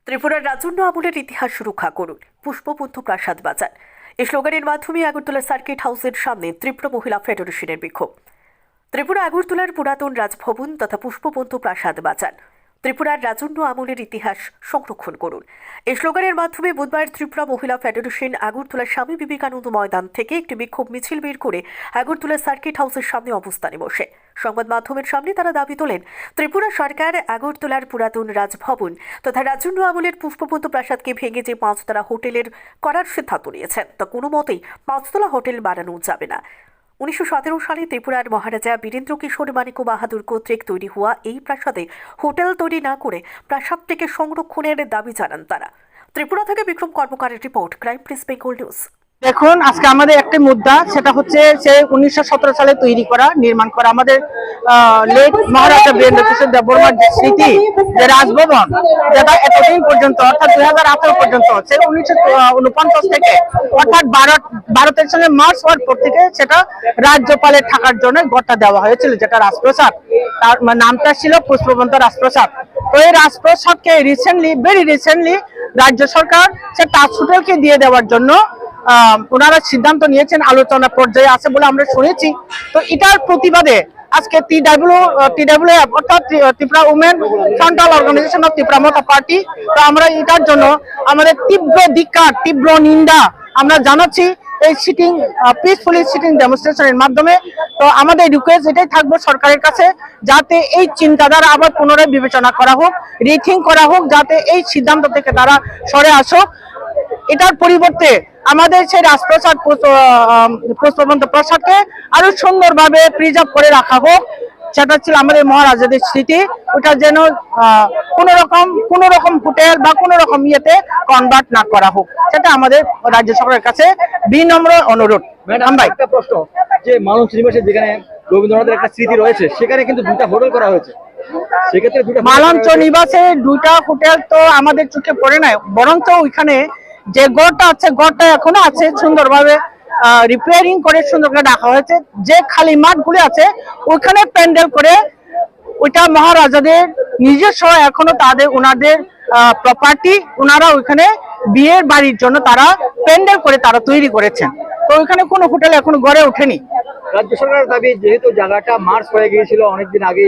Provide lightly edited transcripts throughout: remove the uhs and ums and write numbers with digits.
ত্রিপুরার রাজন্য আমলের ইতিহাস রক্ষা করুন, পুষ্পবন্ধু প্রাসাদ বাঁচান। এই স্লোগানের মাধ্যমে আগরতলা সার্কিট হাউসের সামনে ত্রিপুরা মহিলা ফেডারেশনের বিক্ষোভ। ত্রিপুরা আগরতলার পুরাতন রাজভবন তথা পুষ্পবন্ধু প্রাসাদ বাঁচান, ত্রিপুরার রাজন্য আমলের ইতিহাস সংরক্ষণ করুন। এই স্লোগানের মাধ্যমে বুধবার ত্রিপুরা মহিলা ফেডারেশন আগরতলা স্বামী বিবেকানন্দ ময়দান থেকে একটি বিক্ষোভ মিছিল বের করে আগরতলা সার্কিট হাউসের সামনে অবস্থানে বসে সংবাদ মাধ্যমের সামনে তারা দাবি তোলেন, ত্রিপুরা সরকার আগরতলার পুরাতন রাজভবন তথা রাজন্য আমলের পুষ্পবন্ধু প্রাসাদকে ভেঙে যে 5তলা হোটেলের করার সিদ্ধান্ত নিয়েছেন তা কোনো মতেই 5তলা হোটেল বানানো যাবে না। 1917 সালে ত্রিপুরার মহারাজা বীরেন্দ্র কিশোর মানিক্য বাহাদুর কর্তৃক তৈরি হওয়া এই প্রাসাদে হোটেল তৈরি না করে প্রাসাদটিকে সংরক্ষণের দাবি জানান তারা। ত্রিপুরা থেকে বিক্রম কর্মকারের report, crime press Bengal news. দেখুন, আজকে আমাদের একটি মুদ্রা, সেটা হচ্ছে সে 1917 সালে তৈরি করা নির্মাণ করা আমাদের লেট মহারাজা বীরেন্দ্র কিশোর দেববর্মার যে স্মৃতি, যে রাজভবন, যেটা এতদিন পর্যন্ত অর্থাৎ 2018 পর্যন্ত, সে 1949 থেকে অর্থাৎ ভারতের সঙ্গে মার্চ হওয়ার পর থেকে সেটা রাজ্যপালের থাকার জন্য গড়টা দেওয়া হয়েছিল, যেটা রাজপ্রাসাদ। তার নামটা ছিল পুষ্পবন্ধু রাজপ্রাসাদ। তো এই রাজপ্রাসাদকে ভেরি রিসেন্টলি রাজ্য সরকার সে তাজ হোটেলকে দিয়ে দেওয়ার জন্য ওনারা সিদ্ধান্ত নিয়েছেন, আলোচনা পর্যায়ে আছে বলে আমরা শুনেছি। তো এটার প্রতিবাদে আজকে TWF অর্থাৎ Tripura women frontal organisation of Tripura Motha party, তো আমরা এটার জন্য আমাদের তীব্র ধিক্কার, তীব্র নিন্দা আমরা জানাচ্ছি এই পিসফুলি সিটিং ডেমনস্ট্রেশনের মাধ্যমে। তো আমাদের রিকোয়েস্ট এটাই থাকবে সরকারের কাছে, যাতে এই চিন্তাধারা আবার পুনরায় বিবেচনা করা হোক, রিথিং করা হোক, যাতে এই সিদ্ধান্ত থেকে তারা সরে আসুক। এটার পরিবর্তে আমাদের সেই রাজপ্রাসাদ পুষ্পবন্ধু প্রাসাদকে আরো সুন্দরভাবে প্রিজার্ভ করে রাখা হোক, সেটা ছিল আমাদের মহারাজাদের স্মৃতি। ওটা যেন কোন রকম হোটেল বা কোন রকম ইয়েতে কনভার্ট না করা হোক, সেটা আমাদের রাজ্য সরকারের কাছে বিনম্র অনুরোধ। একটা প্রশ্ন, যে মালঞ্চ নিবাসে যেখানে রবীন্দ্রনাথের একটা স্মৃতি রয়েছে, সেখানে কিন্তু 2টা হোটেল করা হয়েছে। সেক্ষেত্রে মালঞ্চ নিবাসে 2টা হোটেল তো আমাদের চোখে পড়ে নাই, বরঞ্চ ওইখানে যে গড়টা আছে, গড়টা এখনো আছে, সুন্দরভাবে রিপেয়ারিং করে সুন্দর করে রাখা হয়েছে। যে খালি মাঠগুলি আছে ওইখানে প্যান্ডেল করে, ওইটা মহারাজাদের নিজস্ব, এখনো ওনাদের প্রপার্টি, ওনারা ওইখানে বিয়ের বাড়ির জন্য তারা প্যান্ডেল করে তারা তৈরি করেছেন। তো ওইখানে কোনো হোটেল এখনো গড়ে ওঠেনি। রাজ্য সরকারের দাবি, যেহেতু জায়গাটা মার্চ হয়ে গিয়েছিল অনেকদিন আগে,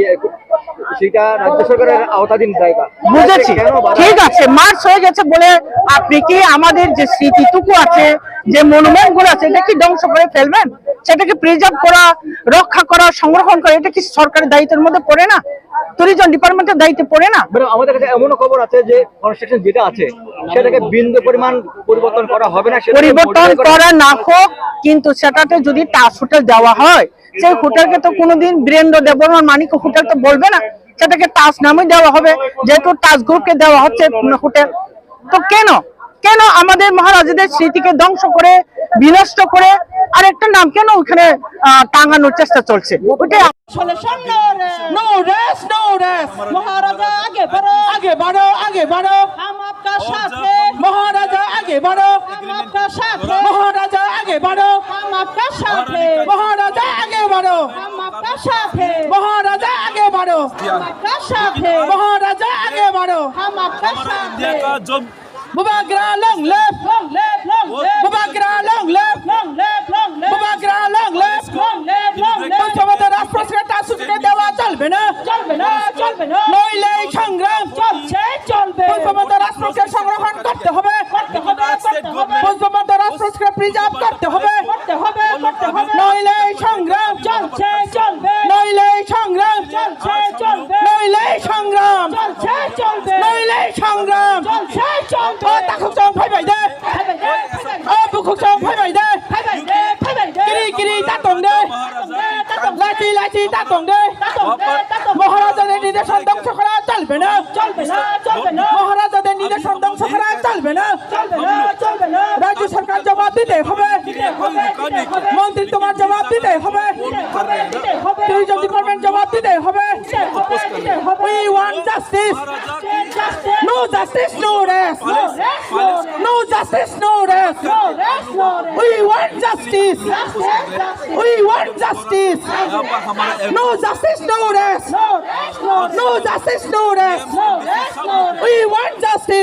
সেটা রাজ্য সরকারের আওতাধীন জায়গা। বুঝেছি, ঠিক আছে, মার্চ হয়ে গেছে বলে আপনি কি আমাদের যে স্মৃতিটুকু আছে, যে মনুমেন্ট গুলো আছে, এটা কি ধ্বংস করে ফেলবেন? সেটাকে প্রিজার্ভ করা, রক্ষা করা, সংরক্ষণ করা, এটা কি সরকারের দায়িত্বের মধ্যে পড়ে না? ট্যুরিজম ডিপার্টমেন্টের দায়িত্বে পড়ে না? আমাদের কাছে এমনও খবর আছে যে কনস্ট্রাকশন যেটা আছে সেটাকে বিন্দু পরিমাণ পরিবর্তন করা হবে না। পরিবর্তন করা না হোক, কিন্তু সেটাতে যদি তাজ হোটেল দেওয়া হয়, সেই হোটেলকে তো কোনোদিন বীরেন্দ্র দেববর্মার মানিক্য হোটেল তো বলবে না, সেটাকে তাজ নামে দেওয়া হবে, যেহেতু তাজ গ্রুপকে দেওয়া হচ্ছে হোটেল। তো কেন আমাদের মহারাজাদের স্মৃতিকে ধ্বংস করে, বিনষ্ট করে আরেকটা নাম কেন ওখানে টাঙানোর চেষ্টা চলছে? ওইটাই महाराजा आगे बढ़ो, आगे बढ़ो, आगे बढ़ो, हम आपका साथ हैं। महाराजा आगे बढ़ो, हम आपका साथ हैं। महाराजा आगे बढ़ो, हम आपका साथ हैं। महाराजा आगे बढ़ो, हम आपका साथ हैं। महाराजा आगे बढ़ो, हम आपका साथ हैं। महाराजा आगे बढ़ो, हम आपका साथ हैं। Mubagra long left, long left, long left. Mubagra long left, long left, long left. Mubagra long left, long left, long left. পুষ্পবন্ধু রাজপ্রাসাদ সুযোগ দেওয়া চলবে না, চলবে না, চলবে না। নইলে সংগ্রাম চলছে, চলবে। পুষ্পবন্ধু রাজপ্রাসাদ সংরক্ষণ করতে হবে, করতে হবে, করতে হবে। পুষ্পবন্ধু রাজপ্রাসাদ প্রিজার্ভ করতে হবে, করতে হবে, করতে হবে। নইলে সংগ্রাম চলছে, চলবে। নইলে সংগ্রাম চলছে, চলবে। নইলে সংগ্রাম চলছে, চলবে। নইলে সংগ্রাম চলছে, চলবে। তাকুচং ফাইবাই দে, বুকুচং ফাইবাই দে, কিরি তাতং দে, লাচি তাতং দে। মহারাজাদের নির্দেশন ধ্বংস করা চলবে না, চলবে না, চলবে না। মহারাজাদের নির্দেশন ধ্বংস করা চলবে না, চলবে না, চলবে না। রাজ্য সরকার জবাব দিতে হবে, মন্ত্রী তোমার জবাব দিতে হবে, ট্যুরিজম ডিপার্টমেন্ট জবাব দিতে হবে। We want justice. No justice, no rest. No justice, no rest. We want justice. We want justice. No justice, no rest. No justice, no rest.